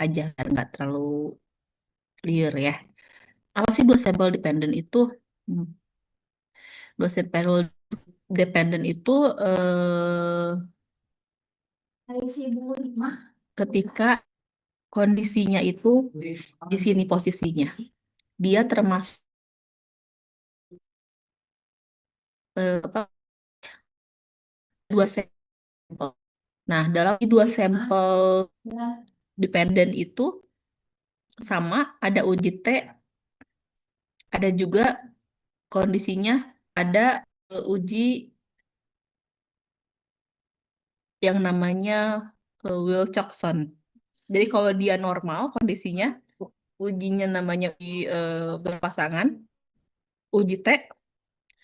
aja, biar nggak terlalu clear ya. Apa sih dua sampel dependent itu? Hmm, Dua sampel dependent itu ketika kondisinya itu di sini posisinya. Dia termasuk apa, dua sampel. Nah, dalam dua sampel dependent itu sama, ada uji T, ada juga kondisinya, ada uji yang namanya Wilcoxon. Jadi kalau dia normal kondisinya, ujinya namanya uji berpasangan, uji T.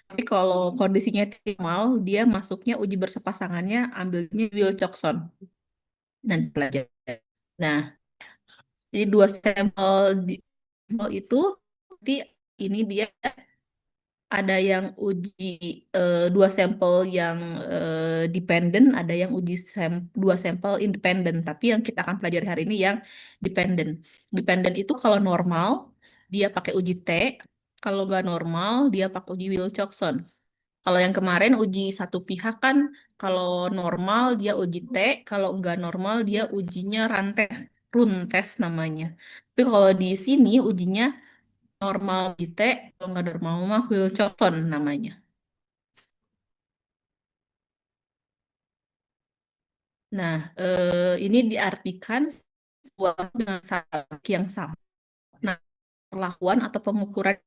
Tapi kalau kondisinya normal, dia masuknya uji bersepasangannya, ambilnya Wilcoxon. Dan belajar. Nah, jadi dua sampel itu, nanti ini dia ada yang uji dua sampel yang dependent, ada yang uji dua sampel independent. Tapi yang kita akan pelajari hari ini yang dependent. Dependent itu kalau normal dia pakai uji T, kalau nggak normal dia pakai uji Wilcoxon. Kalau yang kemarin uji satu pihak kan, kalau normal dia uji T, kalau nggak normal dia ujinya rantai, run test namanya. Tapi kalau di sini ujinya normal di T, kalau nggak normal mah Wilcoxon namanya. Nah, ini diartikan sebuah dengan yang sama. Nah, perlakuan atau pengukuran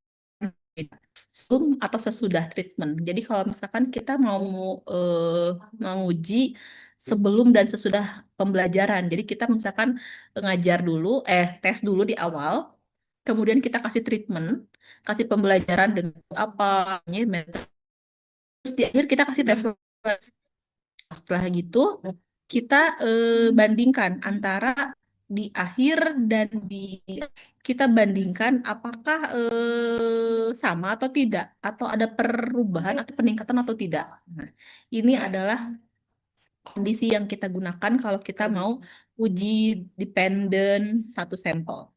beda. Sebelum atau sesudah treatment. Jadi kalau misalkan kita mau menguji sebelum dan sesudah pembelajaran. Jadi kita misalkan ngajar dulu, tes dulu di awal, kemudian kita kasih treatment, kasih pembelajaran dengan apa, terus di akhir kita kasih tes. Setelah gitu, kita bandingkan antara di akhir dan di kita bandingkan apakah sama atau tidak, atau ada perubahan atau peningkatan atau tidak. Nah, ini adalah kondisi yang kita gunakan kalau kita mau uji dependent satu sampel.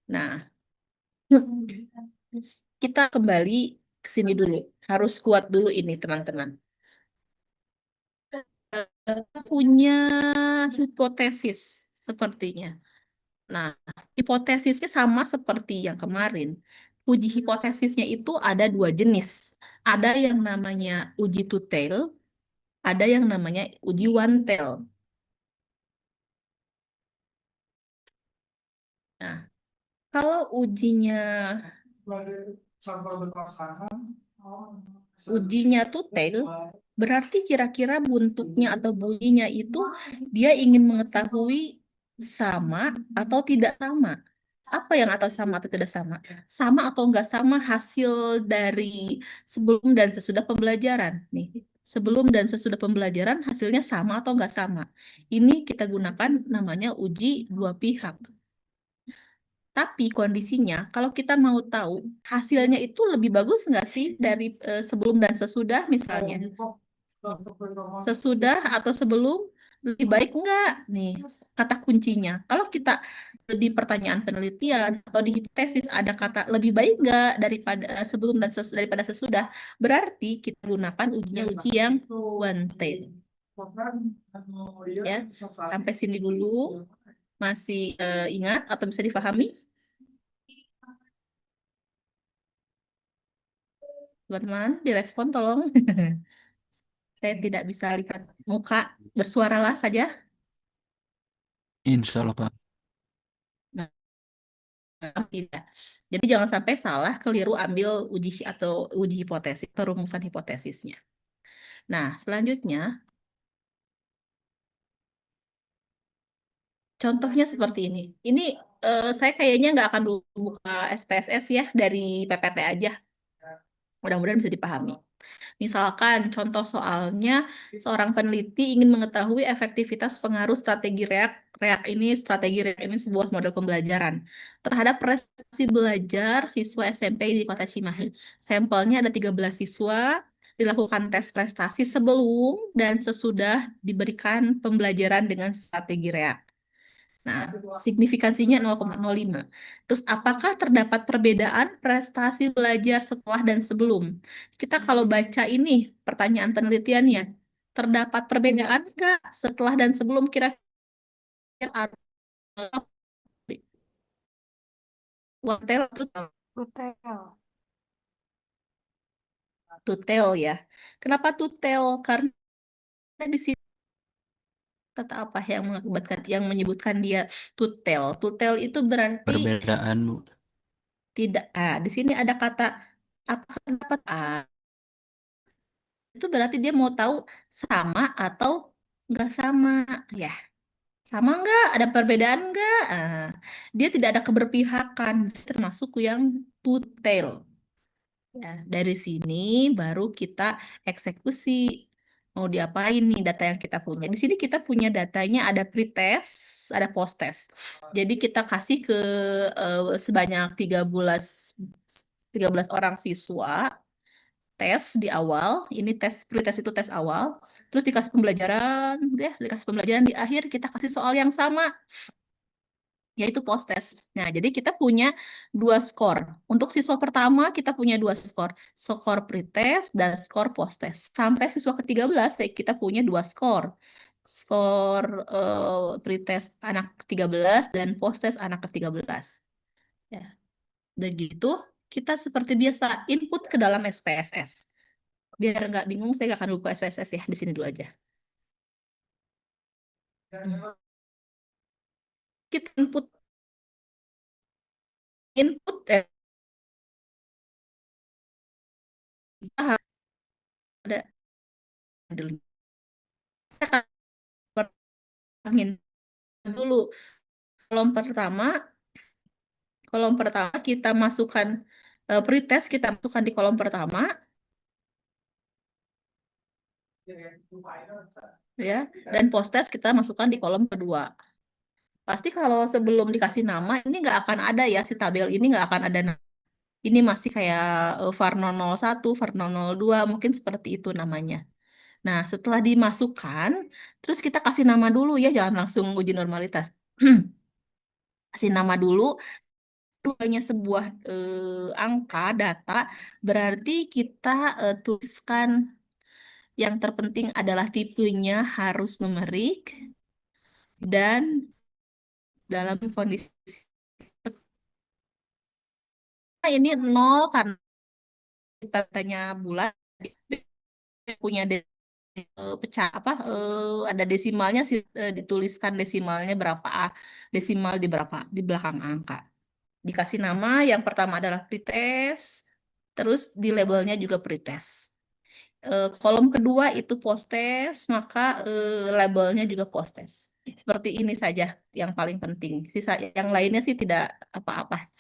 Nah, kita kembali ke sini dulu. Harus kuat dulu ini, teman-teman. Punya hipotesis sepertinya. Nah, hipotesisnya sama seperti yang kemarin. Uji hipotesisnya itu ada dua jenis. Ada yang namanya uji two tail, ada yang namanya uji one tail. Nah, kalau ujinya two tail, berarti kira-kira bentuknya atau bunyinya itu dia ingin mengetahui sama atau tidak sama. Apa yang atau sama atau tidak sama? Sama atau enggak sama hasil dari sebelum dan sesudah pembelajaran nih. Sebelum dan sesudah pembelajaran hasilnya sama atau enggak sama. Ini kita gunakan namanya uji dua pihak. Tapi kondisinya, kalau kita mau tahu hasilnya itu lebih bagus nggak sih dari sebelum dan sesudah misalnya? Sesudah atau sebelum lebih baik nggak? Nih, kata kuncinya. Kalau kita di pertanyaan penelitian atau di hipotesis ada kata lebih baik nggak daripada sebelum dan daripada sesudah, berarti kita gunakan ujinya uji yang one tail. Ya, sampai sini dulu. Masih ingat atau bisa difahami? Teman-teman, direspon tolong. Saya tidak bisa lihat muka, bersuaralah saja. Insya Allah, Pak. Nah, tidak. Jadi jangan sampai salah, keliru ambil uji atau uji hipotesis atau rumusan hipotesisnya. Nah, selanjutnya contohnya seperti ini. Ini saya kayaknya nggak akan buka SPSS ya, dari PPT aja. Mudah-mudahan bisa dipahami. Misalkan contoh soalnya seorang peneliti ingin mengetahui efektivitas pengaruh strategi reak strategi reak ini sebuah model pembelajaran terhadap prestasi belajar siswa SMP di Kota Cimahi. Sampelnya ada 13 siswa, dilakukan tes prestasi sebelum dan sesudah diberikan pembelajaran dengan strategi reak. Nah, signifikansinya 0,05. Terus, apakah terdapat perbedaan prestasi belajar setelah dan sebelum? Kita kalau baca ini, pertanyaan penelitiannya, terdapat perbedaan nggak setelah dan sebelum kira-kira atau one tail atau Hotel. two tail ya? Kenapa two tail? Karena di sini kata apa yang mengakibatkan yang menyebutkan dia two tail? Two tail itu berarti Perbedaan, Bu. tidak. Di sini ada kata apa pendapat A. Itu berarti dia mau tahu sama atau nggak sama. Ya, sama nggak? Ada perbedaan nggak? Dia tidak ada keberpihakan, termasuk yang two tail. Ya, dari sini baru kita eksekusi. Mau diapain nih data yang kita punya? Di sini kita punya datanya ada pretest, ada posttest. Jadi kita kasih ke sebanyak 13 orang siswa tes di awal. Ini tes pretest itu tes awal. Terus dikasih pembelajaran, ya, dikasih pembelajaran di akhir kita kasih soal yang sama, yaitu post test. Nah, jadi kita punya dua skor. Untuk siswa pertama kita punya dua skor, skor pretest dan skor post test. Sampai siswa ke-13 kita punya dua skor. Skor pretest anak ke-13 dan post test anak ke-13. Ya, begitu kita seperti biasa input ke dalam SPSS. Biar nggak bingung, saya nggak akan buka SPSS ya, di sini dulu aja. Kita input ada dulu. Kita akan dulu kolom pertama, kita masukkan pretest, kita masukkan di kolom pertama, ya, dan post test kita masukkan di kolom kedua. Pasti kalau sebelum dikasih nama ini nggak akan ada ya, si tabel ini nggak akan ada nama. Ini masih kayak Varno 01, Varno 02, mungkin seperti itu namanya. Nah, setelah dimasukkan, terus kita kasih nama dulu ya, jangan langsung uji normalitas. Kasih nama dulu, hanya sebuah angka data, berarti kita tuliskan yang terpenting adalah tipenya harus numerik dan dalam kondisi ini nol karena kita tanya bulan punya pecah apa ada desimalnya sih, dituliskan desimalnya berapa, desimal di berapa di belakang angka. Dikasih nama yang pertama adalah pretest, terus di labelnya juga pretest. Kolom kedua itu posttest, maka labelnya juga posttest. Seperti ini saja yang paling penting. Sisa yang lainnya sih tidak apa-apa.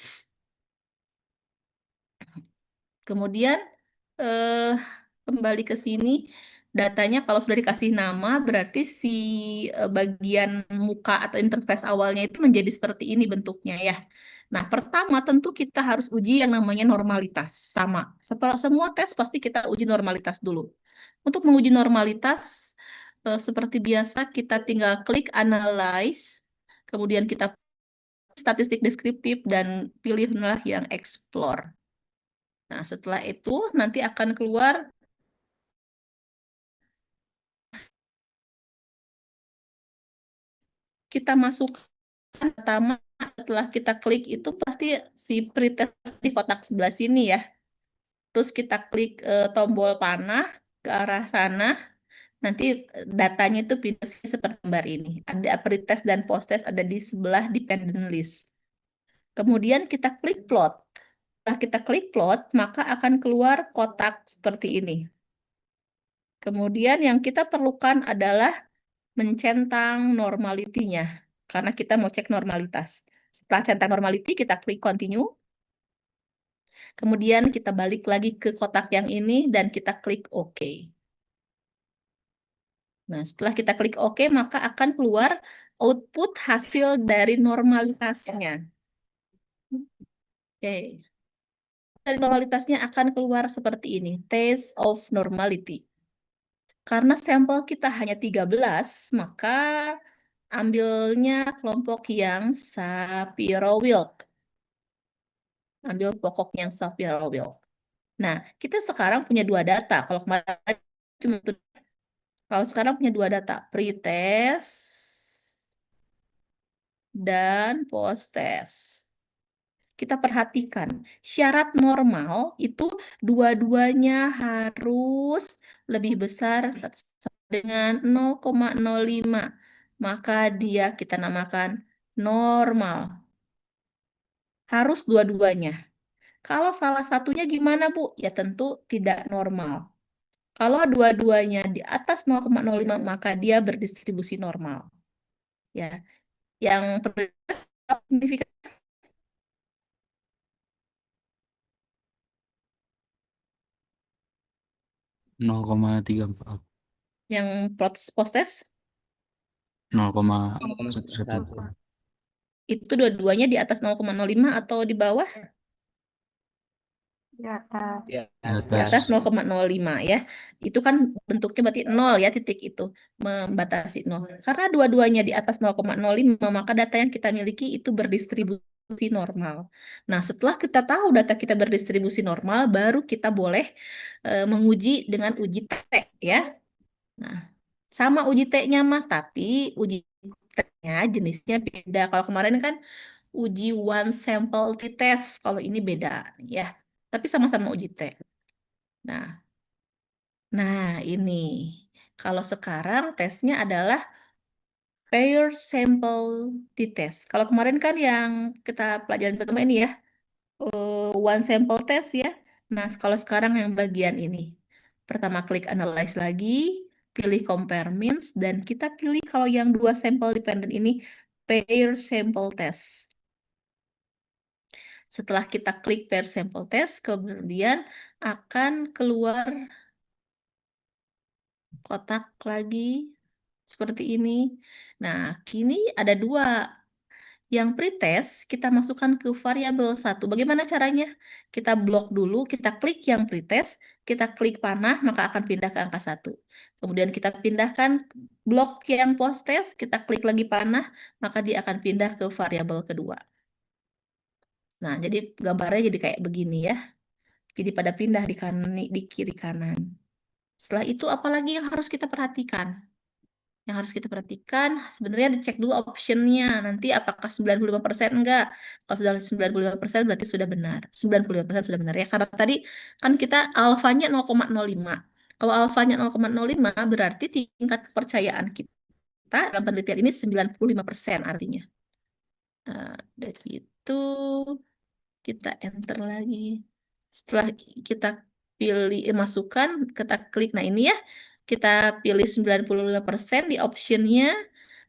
Kemudian eh, kembali ke sini, datanya kalau sudah dikasih nama, berarti si bagian muka atau interface awalnya itu menjadi seperti ini bentuknya ya. Nah, pertama tentu kita harus uji yang namanya normalitas. Sama. Setelah semua tes pasti kita uji normalitas dulu. Untuk menguji normalitas, seperti biasa kita tinggal klik analyze, kemudian kita statistik deskriptif dan pilihlah yang explore. Nah, setelah itu nanti akan keluar kita masuk pertama setelah kita klik itu pasti si pretest di kotak sebelah sini ya. Terus kita klik tombol panah ke arah sana. Nanti datanya itu pindah seperti gambar ini. Ada pretest dan posttest ada di sebelah dependent list. Kemudian kita klik plot. Setelah kita klik plot, maka akan keluar kotak seperti ini. Kemudian yang kita perlukan adalah mencentang normalitinya, karena kita mau cek normalitas. Setelah centang normality, kita klik continue. Kemudian kita balik lagi ke kotak yang ini dan kita klik OK. Nah, setelah kita klik OK, maka akan keluar output hasil dari normalitasnya. Oke. Dari normalitasnya akan keluar seperti ini, test of normality. Karena sampel kita hanya 13, maka ambilnya kelompok yang Shapiro-Wilk. Ambil pokok yang Shapiro-Wilk. Nah, kita sekarang punya dua data. Kalau kemarin cuma kalau sekarang punya dua data, pretest dan posttest. Kita perhatikan, syarat normal itu dua-duanya harus lebih besar dengan 0,05. Maka dia kita namakan normal. Harus dua-duanya. Kalau salah satunya gimana, Bu? Ya tentu tidak normal. Kalau dua-duanya di atas 0,05 maka dia berdistribusi normal. Ya, yang signifikan 0,34. yang post test 0,11. itu dua-duanya di atas 0,05 atau di bawah? Di atas. Di Di atas atas. 0,05 ya. Itu kan bentuknya berarti 0 ya, titik itu membatasi 0. Karena dua-duanya di atas 0,05 maka data yang kita miliki itu berdistribusi normal. Nah, setelah kita tahu data kita berdistribusi normal, baru kita boleh menguji dengan uji T ya. Nah, sama uji T-nya mah, tapi uji T-nya jenisnya beda. Kalau kemarin kan uji one sample t-test, kalau ini beda ya. Tapi sama-sama uji T. Nah, nah ini. Kalau sekarang tesnya adalah pair sample t-test. Kalau kemarin kan yang kita pelajaran pertama ini ya, one sample test ya. Nah, kalau sekarang yang bagian ini. Pertama klik analyze lagi, pilih compare means, dan kita pilih kalau yang dua sampel dependent ini pair sample test. Setelah kita klik pair sample test, kemudian akan keluar kotak lagi seperti ini. Nah, kini ada dua. Yang pretest kita masukkan ke variabel satu. Bagaimana caranya? Kita blok dulu, kita klik yang pretest, kita klik panah, maka akan pindah ke angka satu. Kemudian kita pindahkan blok yang posttest, kita klik lagi panah, maka dia akan pindah ke variabel kedua. Nah, jadi gambarnya jadi kayak begini ya. Jadi pada pindah di kanan, di kiri kanan. Setelah itu apalagi yang harus kita perhatikan? Yang harus kita perhatikan, sebenarnya dicek dulu optionnya. Nanti apakah 95% enggak. Kalau sudah 95% berarti sudah benar. 95% sudah benar ya. Karena tadi kan kita alfanya 0,05. Kalau alfanya 0,05 berarti tingkat kepercayaan kita dalam penelitian ini 95% artinya. Dari itu kita enter lagi. Setelah kita pilih masukkan, kita klik. Nah ini ya, kita pilih 95% di optionnya.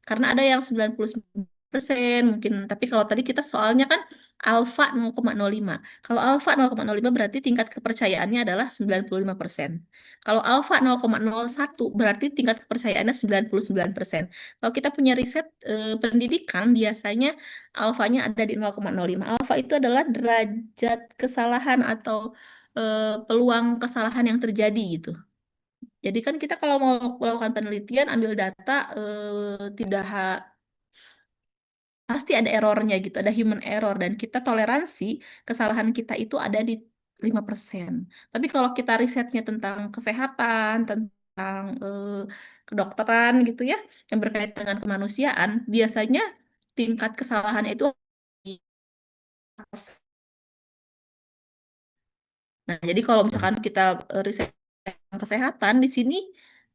Karena ada yang 99% mungkin. Tapi kalau tadi kita soalnya kan alfa 0,05. Kalau alfa 0,05 berarti tingkat kepercayaannya adalah 95%. Kalau alfa 0,01 berarti tingkat kepercayaannya 99%. Kalau kita punya riset pendidikan biasanya alfanya ada di 0,05. Alfa itu adalah derajat kesalahan atau peluang kesalahan yang terjadi gitu. Jadi kan kita kalau mau melakukan penelitian ambil data tidak pasti ada errornya gitu, ada human error dan kita toleransi kesalahan kita itu ada di 5%. Tapi kalau kita risetnya tentang kesehatan, tentang kedokteran gitu ya, yang berkaitan dengan kemanusiaan, biasanya tingkat kesalahannya itu di atas. Nah, jadi kalau misalkan kita riset tentang kesehatan di sini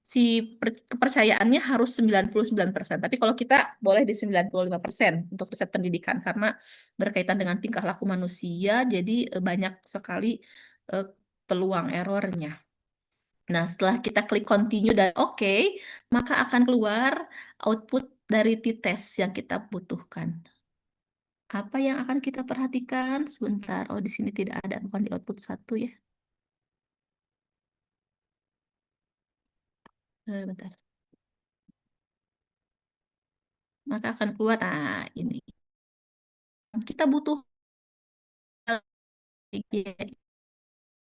si kepercayaannya harus 99%. Tapi kalau kita boleh di 95% untuk riset pendidikan karena berkaitan dengan tingkah laku manusia, jadi banyak sekali eh, peluang errornya. Nah, setelah kita klik continue dan oke, maka akan keluar output dari t-test yang kita butuhkan. Apa yang akan kita perhatikan? Sebentar. Oh, di sini tidak ada, bukan di output satu ya. Bentar. Maka akan keluar, nah ini. Kita butuh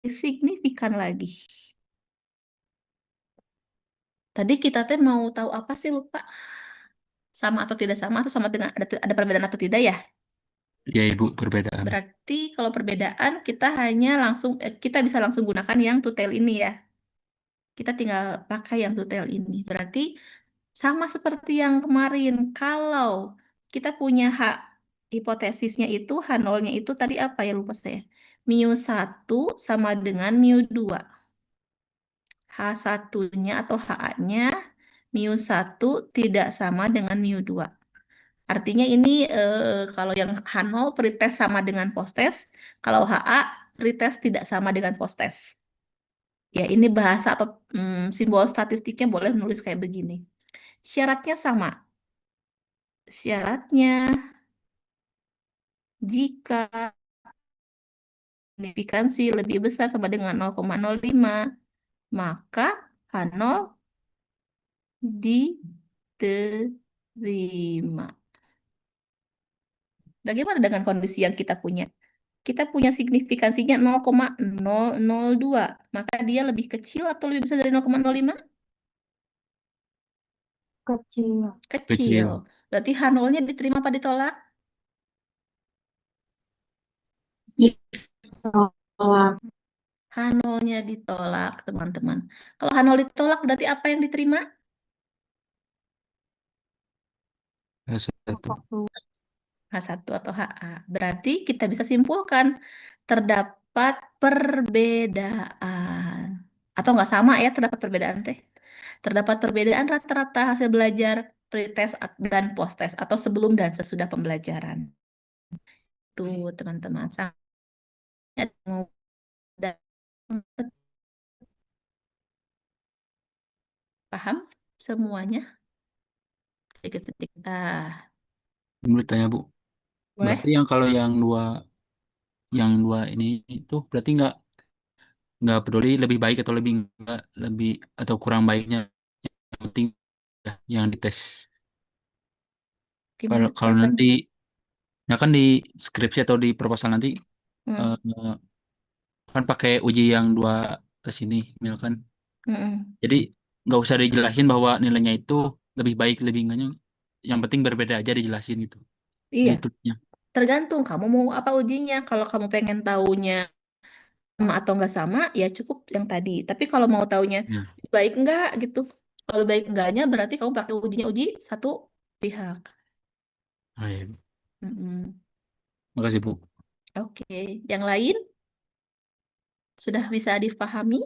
signifikan lagi. Tadi kita teh mau tahu apa sih lupa? sama atau tidak sama atau sama dengan ada perbedaan atau tidak ya? Ya Ibu, perbedaan. Berarti kalau perbedaan kita hanya langsung kita bisa langsung gunakan yang tutel ini ya. Kita tinggal pakai yang tutel ini. Berarti sama seperti yang kemarin. Kalau kita punya hak hipotesisnya itu h nolnya itu tadi apa ya lupa saya. Mu 1 sama dengan mu 2. H1-nya atau HA-nya mu 1 tidak sama dengan mu 2. Artinya ini kalau yang H0 pretest sama dengan posttest, kalau HA pretest tidak sama dengan posttest. Ya, ini bahasa atau simbol statistiknya boleh nulis kayak begini. Syaratnya sama. Syaratnya jika signifikansi lebih besar sama dengan 0,05, maka H0 diterima. Bagaimana dengan kondisi yang kita punya? Kita punya signifikansinya 0,002, maka dia lebih kecil atau lebih besar dari 0,05? Kecil. Kecil. Kecil. Berarti H0-nya diterima apa ditolak? Ditolak. H0-nya ditolak, teman-teman. Kalau H0 ditolak, berarti apa yang diterima? H1. H1 atau HA. Berarti kita bisa simpulkan terdapat perbedaan. Atau nggak sama ya terdapat perbedaan teh. Terdapat perbedaan rata-rata hasil belajar pretest dan posttest atau sebelum dan sesudah pembelajaran. Tuh teman-teman. Sangat mudah. Paham semuanya? Sedikit-sedikit. Menurut tanya Bu, berarti Boleh? yang kalau yang dua ini itu berarti nggak peduli lebih baik atau lebih nggak lebih atau kurang baiknya, yang penting ya, yang dites. Kalau Gimana kalau tuh? nanti ya kan di skripsi atau di proposal nanti Hmm. eh, kan pakai uji yang dua tes ini misalkan. Mm-mm. Jadi nggak usah dijelasin bahwa nilainya itu lebih baik lebih enggaknya. Yang penting berbeda aja dijelasin gitu. Iya, Gitu ya. tergantung kamu mau apa ujinya. Kalau kamu pengen taunya sama atau nggak sama, ya cukup yang tadi. Tapi kalau mau taunya Ya. baik nggak gitu. Kalau baik enggaknya berarti kamu pakai ujinya uji satu pihak. Oh, iya. Mm-mm. Makasih Bu. Oke, yang lain sudah bisa dipahami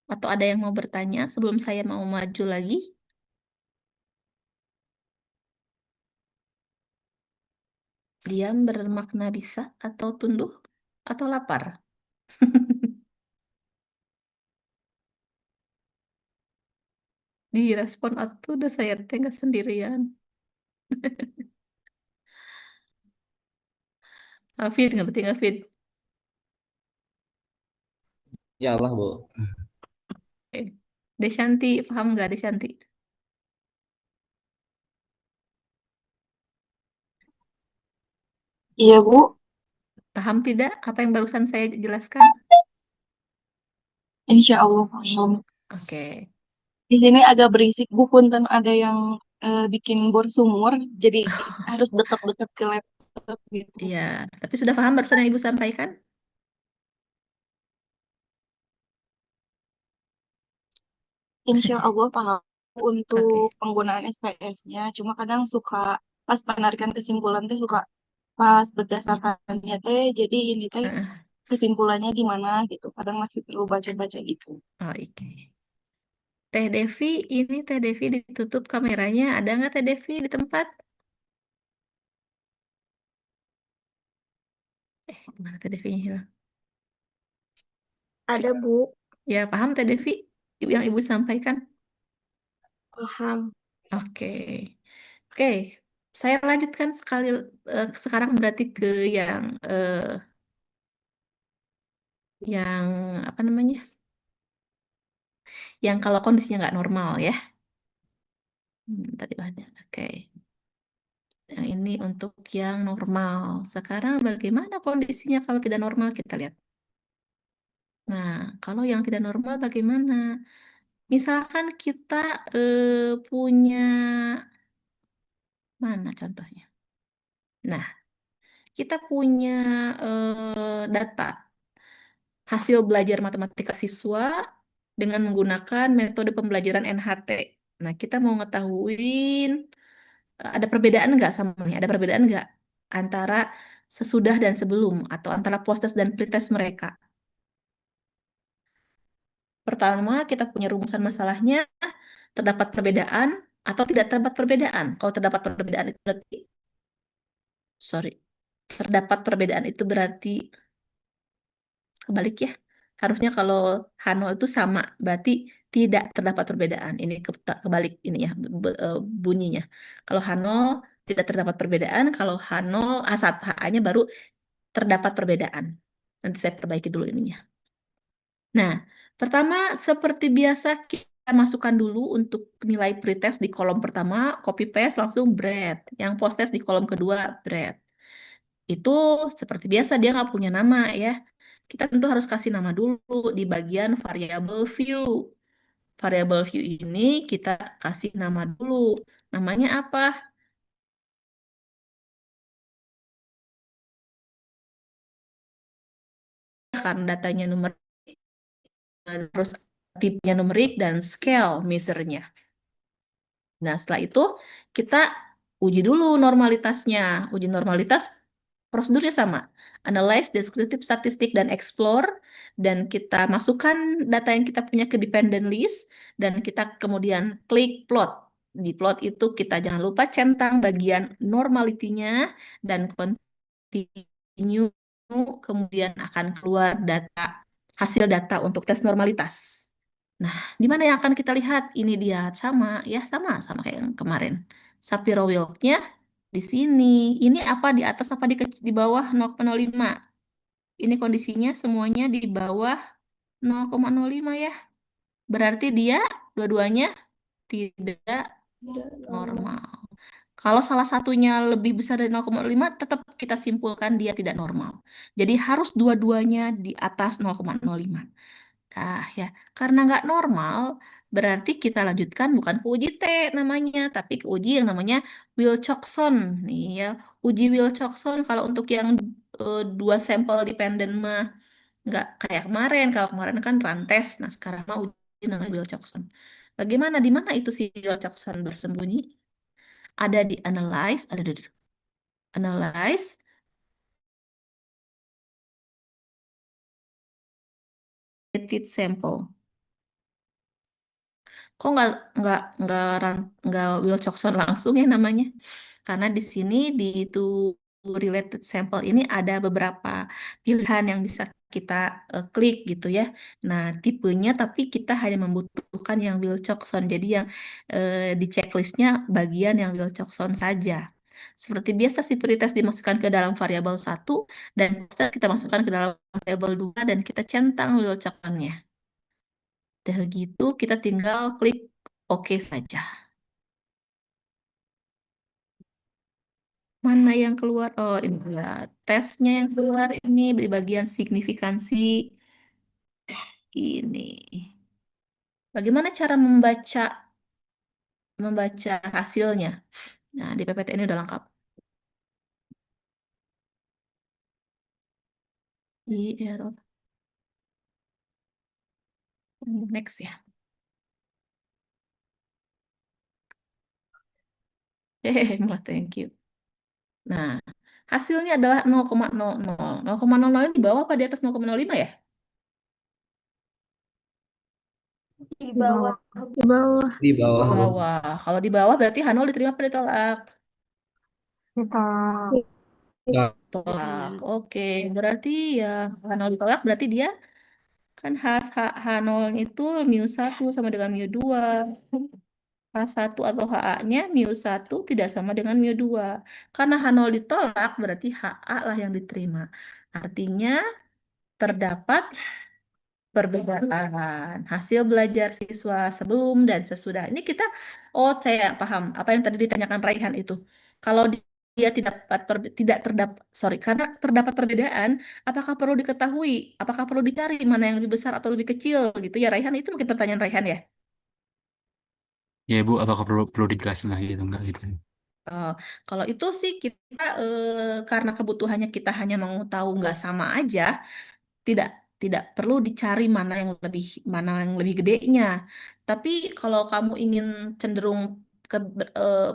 atau ada yang mau bertanya sebelum saya mau maju lagi? Diam bermakna bisa atau tunduk atau lapar? Direspon atau udah saya tinggal sendirian. Hafid, nggak penting Hafid. Insya Allah, Bu. Oke. Desyanti, paham nggak Desyanti? Iya, Bu. Paham tidak apa yang barusan saya jelaskan? Insya Allah paham. Oke. Di sini agak berisik, Bu. Punten ada yang bikin bor sumur, jadi harus dekat-dekat ke laptop gitu. Iya, tapi sudah paham barusan yang Ibu sampaikan? Insya Allah paham untuk Oke. penggunaan SPS-nya. Cuma kadang suka pas penarikan kesimpulan teh suka pas berdasarkannya teh. Jadi ini teh Heeh. kesimpulannya di mana gitu. Kadang masih perlu baca-baca gitu. Oh, oke. Teh Devi, ini Teh Devi ditutup kameranya. Ada nggak Teh Devi di tempat? Gimana Teh Devi hilang? Ada, Bu. Ya, paham Teh Devi yang Ibu sampaikan? Paham. Oke. Oke. Saya lanjutkan sekarang berarti ke yang apa namanya? Yang kalau kondisinya nggak normal ya. Tadi ada. Oke. Yang ini untuk yang normal. Sekarang bagaimana kondisinya kalau tidak normal kita lihat. Nah, kalau yang tidak normal bagaimana? Misalkan kita punya mana contohnya? Nah, kita punya data hasil belajar matematika siswa dengan menggunakan metode pembelajaran NHT. Nah, kita mau ngetahuin ada perbedaan nggak sama nih? Ada perbedaan nggak antara sesudah dan sebelum atau antara post-test dan pretest mereka? Pertama, kita punya rumusan masalahnya, terdapat perbedaan atau tidak terdapat perbedaan. Kalau terdapat perbedaan itu berarti, sorry, terdapat perbedaan itu berarti kebalik ya. Harusnya kalau Hano itu sama, berarti tidak terdapat perbedaan. Ini kebalik ini ya bunyinya. Kalau Hano tidak terdapat perbedaan, kalau Hano asat HA-nya baru terdapat perbedaan. Nanti saya perbaiki dulu ininya. Nah, pertama seperti biasa kita masukkan dulu untuk nilai pretest di kolom pertama, copy paste langsung bread. Yang post test di kolom kedua bread. Itu seperti biasa dia nggak punya nama ya. Kita tentu harus kasih nama dulu di bagian variable view. Variable view ini kita kasih nama dulu. Namanya apa? Karena datanya numerik, terus tipenya numerik dan scale measurenya. Nah, setelah itu kita uji dulu normalitasnya. Uji normalitas prosedurnya sama. Analyze, descriptive statistik, dan explore. Dan kita masukkan data yang kita punya ke dependent list. Dan kita kemudian klik plot. Di plot itu kita jangan lupa centang bagian normality-nya dan continue. Kemudian akan keluar data, hasil data untuk tes normalitas. Nah, di mana yang akan kita lihat? Ini dia sama ya, sama kayak yang kemarin. Sapiro Wilk-nya di sini. Ini apa di atas apa di bawah 0,05? Ini kondisinya semuanya di bawah 0,05 ya. Berarti dia dua-duanya tidak normal. Kalau salah satunya lebih besar dari 0,05, tetap kita simpulkan dia tidak normal. Jadi harus dua-duanya di atas 0,05. Ah ya, karena nggak normal, berarti kita lanjutkan bukan ke uji T namanya, tapi ke uji yang namanya Wilcoxon. Nih ya, uji Wilcoxon kalau untuk yang dua sampel dependen mah nggak kayak kemarin. Kalau kemarin kan rantes, nah sekarang mah uji namanya Wilcoxon. Bagaimana, di mana itu si Wilcoxon bersembunyi? Ada di analyze, ada di analyze, related sample. Kok nggak Wilcoxon langsung ya namanya? Karena di sini di itu related sample ini ada beberapa pilihan yang bisa kita klik gitu ya. Nah, tipenya tapi kita hanya membutuhkan yang Wilcoxon. Jadi yang di checklistnya bagian yang Wilcoxon saja. Seperti biasa si pretest dimasukkan ke dalam variabel 1 dan kita masukkan ke dalam variabel 2 dan kita centang Wilcoxonnya. Udah gitu kita tinggal klik oke saja. Mana yang keluar? Oh, ini ya. Tesnya yang keluar ini di bagian signifikansi ini. Bagaimana cara membaca hasilnya? Nah, di PPT ini udah lengkap. Di error. Next ya. Hehehe, thank you. Nah, hasilnya adalah 0,00. 0,00 ini di bawah apa di atas 0,05 ya? Di bawah. Di bawah. Di bawah, Bu. Bawah. Kalau di bawah berarti Hanol diterima apa ditolak? Ditolak. Nah, Tolak. Oke, berarti ya Hanol ditolak berarti dia kan H0 itu mu 1 sama dengan mu 2. H1 atau HA-nya mu 1 tidak sama dengan mu 2. Karena H0 ditolak berarti HA lah yang diterima. Artinya terdapat perbedaan hasil belajar siswa sebelum dan sesudah. Ini kita, saya paham apa yang tadi ditanyakan Raihan itu. Kalau dia tidak terdapat, karena terdapat perbedaan, apakah perlu diketahui, apakah perlu dicari mana yang lebih besar atau lebih kecil gitu ya Raihan, itu mungkin pertanyaan Raihan ya. Ya Bu, apakah perlu dijelasin lagi gitu enggak gitu? Eh, Kalau itu sih kita karena kebutuhannya kita hanya mau tahu nggak sama aja, tidak tidak perlu dicari mana yang lebih gedenya. Tapi kalau kamu ingin cenderung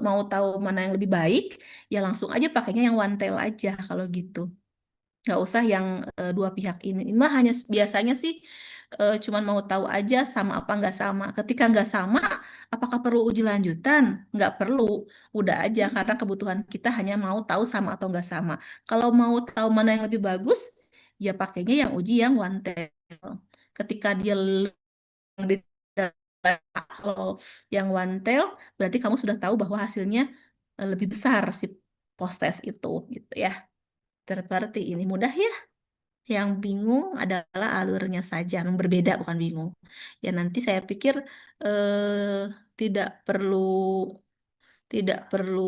mau tahu mana yang lebih baik, ya langsung aja pakainya yang one tail aja kalau gitu. Nggak usah yang dua pihak ini. Ini mah hanya biasanya sih cuman mau tahu aja sama apa nggak sama. Ketika nggak sama, apakah perlu uji lanjutan? Nggak perlu. Udah aja karena kebutuhan kita hanya mau tahu sama atau nggak sama. Kalau mau tahu mana yang lebih bagus, ya pakainya yang uji yang one tail. Ketika dia lebih kalau yang one tail, berarti kamu sudah tahu bahwa hasilnya lebih besar si post test itu gitu ya. Seperti ini mudah ya. Yang bingung adalah alurnya saja, yang berbeda bukan bingung. Ya nanti saya pikir eh, tidak perlu tidak perlu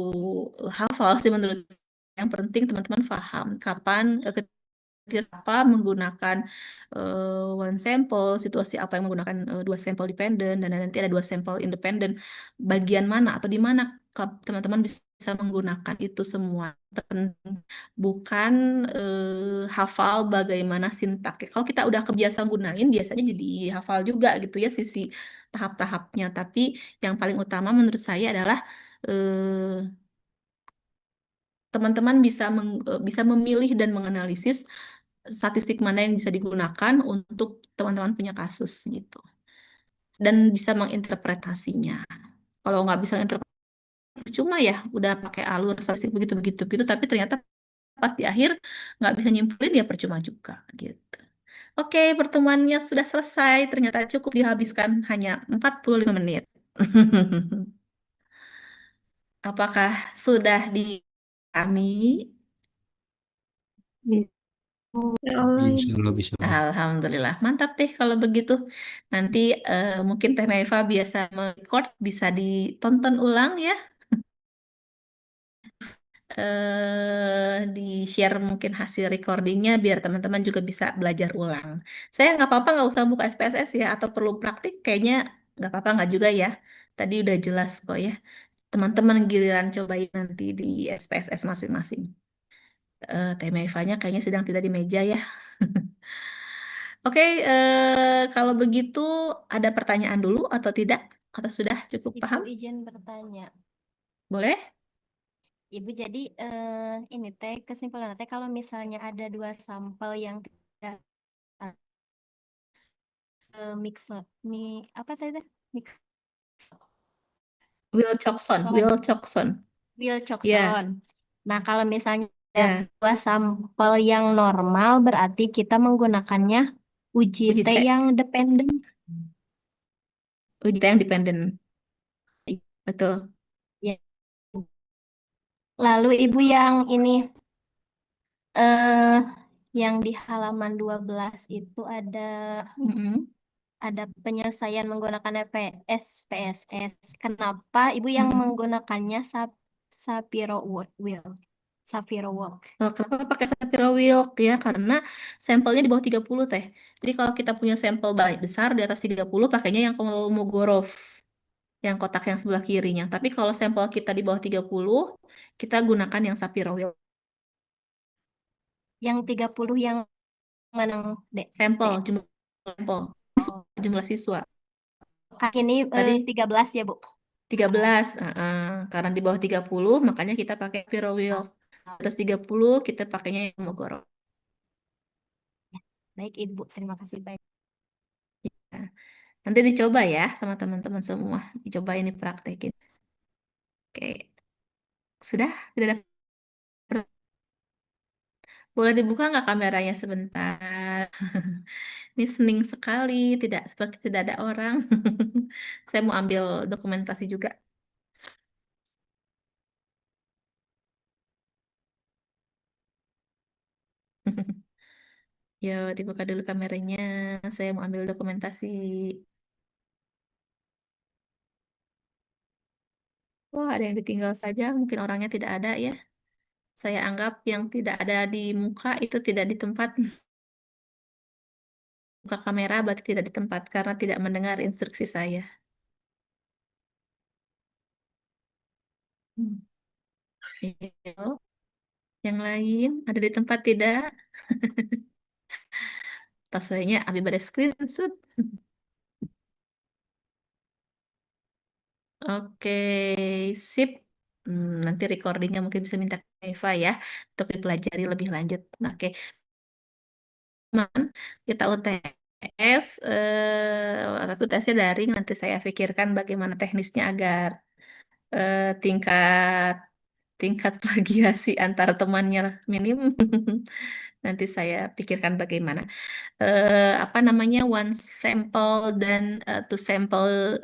hafal sih menurut saya. Yang penting teman-teman paham kapan ketika apa menggunakan one sample, situasi apa yang menggunakan dua sampel dependent, dan nanti ada dua sampel independent, bagian mana atau di mana teman-teman bisa menggunakan itu semua. Bukan hafal bagaimana sintaknya. Kalau kita udah kebiasaan gunain, biasanya jadi hafal juga gitu ya sisi tahap-tahapnya. Tapi yang paling utama menurut saya adalah eh, teman-teman bisa memilih dan menganalisis statistik mana yang bisa digunakan untuk teman-teman punya kasus gitu. Dan bisa menginterpretasinya. Kalau nggak bisa interpretasi, cuma ya udah pakai alur statistik begitu begitu gitu, tapi ternyata pas di akhir nggak bisa nyimpulin ya percuma juga gitu. Oke, pertemuannya sudah selesai. Ternyata cukup dihabiskan hanya 45 menit. Apakah sudah dipahami? Ya Allah, Insya Allah bisa. Alhamdulillah, mantap deh kalau begitu. Nanti mungkin Teh Eva biasa record, bisa ditonton ulang ya. Di-share mungkin hasil recordingnya biar teman-teman juga bisa belajar ulang. Saya nggak apa-apa nggak usah buka SPSS ya, atau perlu praktik kayaknya nggak apa-apa nggak juga ya. Tadi udah jelas kok ya. Teman-teman giliran cobain nanti di SPSS masing-masing. Teh Eva-nya kayaknya sedang tidak di meja ya. Oke, kalau begitu ada pertanyaan dulu atau tidak? Atau sudah cukup Ibu paham? izin bertanya. Boleh? Ibu jadi ini teh kesimpulan teh kalau misalnya ada dua sampel yang tidak mix apa tadi teh? Mix Wilcoxon, Wilcoxon. Wilcoxon. Ya, Wilcoxon. Nah, kalau misalnya ya, dua sampel yang normal berarti kita menggunakannya uji uji T T. yang dependen. Uji T yang dependen. Betul. Ya. Lalu Ibu yang ini eh yang di halaman 12 itu Mm-mm. ada penyelesaian menggunakan PSS. Kenapa Ibu yang Mm-mm. menggunakannya Sapiro Wheel? Sapiro Walk. Kenapa pakai Sapiro Wilk ya? Karena sampelnya di bawah 30 teh. Jadi kalau kita punya sampel banyak besar di atas 30, pakainya yang Kolmogorov, yang kotak yang sebelah kirinya. Tapi kalau sampel kita di bawah 30, kita gunakan yang Sapiro Wilk. Yang 30 yang mana, Dek? Sampel, Dek. jumlah sampel, Oh, jumlah siswa. ini Tadi 13 ya, Bu? 13, karena di bawah 30, makanya kita pakai Sapiro Wilk. Di atas 30, kita pakainya yang Kolmogorov. Baik, Ibu. Terima kasih banyak. Nah, nanti dicoba ya sama teman-teman semua. Dicoba ini praktekin. Oke, sudah? Tidak ada boleh dibuka nggak kameranya sebentar? Ini sening sekali, tidak seperti tidak ada orang. Saya mau ambil dokumentasi juga. Yo, dibuka dulu kameranya. Saya mau ambil dokumentasi. Wah, ada yang ditinggal saja. Mungkin orangnya tidak ada ya. Saya anggap yang tidak ada di muka itu tidak di tempat. Buka kamera berarti tidak di tempat karena tidak mendengar instruksi saya. Hmm. Iya. Yang lain ada di tempat tidak? Tasnya Abi pada screenshot. Oke, sip. Nanti recordingnya mungkin bisa minta ke Eva ya untuk dipelajari lebih lanjut. Oke, teman, kita UTS. Tapi UTS-nya daring. Nanti saya pikirkan bagaimana teknisnya agar tingkat tingkat plagiasi antar temannya minim. Nanti saya pikirkan bagaimana. Apa namanya, one sample dan two sample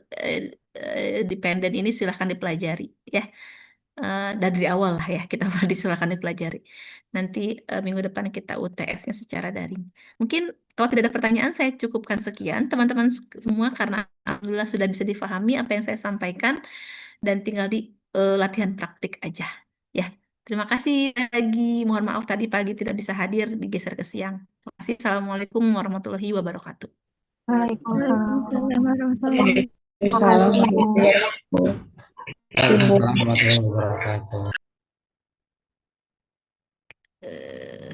dependent ini silahkan dipelajari ya. Dari awal lah ya kita silakan dipelajari. Nanti minggu depan kita UTS-nya secara daring. Mungkin kalau tidak ada pertanyaan saya cukupkan sekian teman-teman semua karena alhamdulillah sudah bisa difahami apa yang saya sampaikan dan tinggal di latihan praktik aja ya. Terima kasih lagi. Mohon maaf tadi pagi tidak bisa hadir, digeser ke siang. Terima kasih. Assalamualaikum warahmatullahi wabarakatuh. Waalaikumsalam Waalaikumsalam warahmatullahi Terima wabarakatuh. kasih, Bu. Waalaikumsalam warahmatullahi wabarakatuh. Eh,